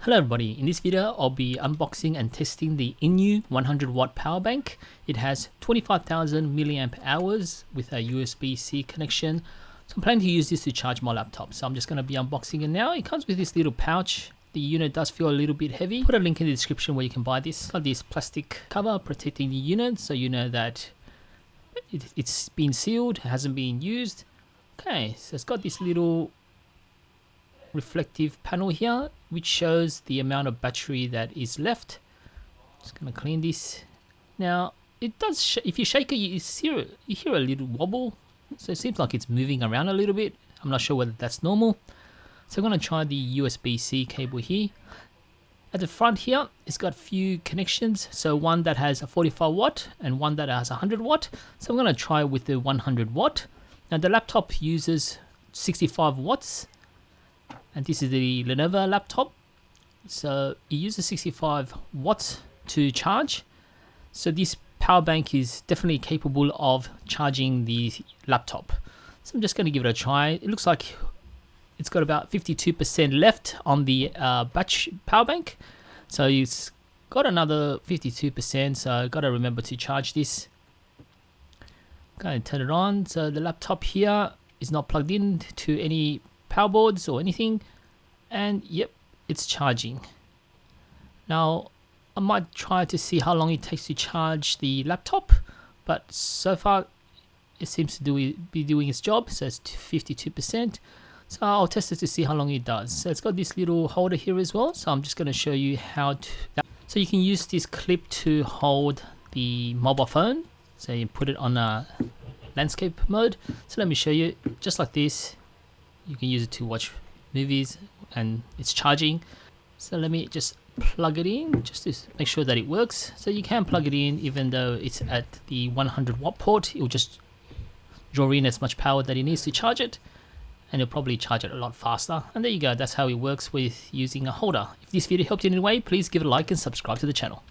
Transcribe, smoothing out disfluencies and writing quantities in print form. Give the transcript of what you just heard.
Hello everybody, in this video I'll be unboxing and testing the Iniu 100 watt power bank. It has 25,000 milliamp hours with a USB-C connection. So I'm planning to use this to charge my laptop. So I'm just going to be unboxing it now. It comes with this little pouch. The unit does feel a little bit heavy. Put a link in the description where you can buy this. Got this plastic cover protecting the unit so you know that it's been sealed, it hasn't been used. Okay, so it's got this little reflective panel here which shows the amount of battery that is left. Just gonna clean this. Now it does if you shake it, you hear a little wobble, so it seems like it's moving around a little bit. I'm not sure whether that's normal. So I'm gonna try the USB-C cable here. At the front here it's got a few connections, so one that has a 45 watt and one that has 100 watt. So I'm gonna try with the 100 watt. Now the laptop uses 65 watts. And this is the Lenovo laptop, so it uses 65 watts to charge. So this power bank is definitely capable of charging the laptop. So I'm just going to give it a try. It looks like it's got about 52% left on the power bank. So it's got another 52%, so I've got to remember to charge this. Going to turn it on. So the laptop here is not plugged in to any power boards or anything, and yep, it's charging. Now I might try to see how long it takes to charge the laptop, but so far it seems to be doing its job. So it's 52%, so I'll test it to see how long it does. So it's got this little holder here as well, so I'm just going to show you how to. So you can use this clip to hold the mobile phone, so you put it on a landscape mode. So let me show you, just like this. You can use it to watch movies and it's charging. So let me just plug it in just to make sure that it works. So you can plug it in even though it's at the 100 watt port. It will just draw in as much power that it needs to charge it, and it'll probably charge it a lot faster. And there you go, that's how it works with using a holder. If this video helped you in any way, please give it a like and subscribe to the channel.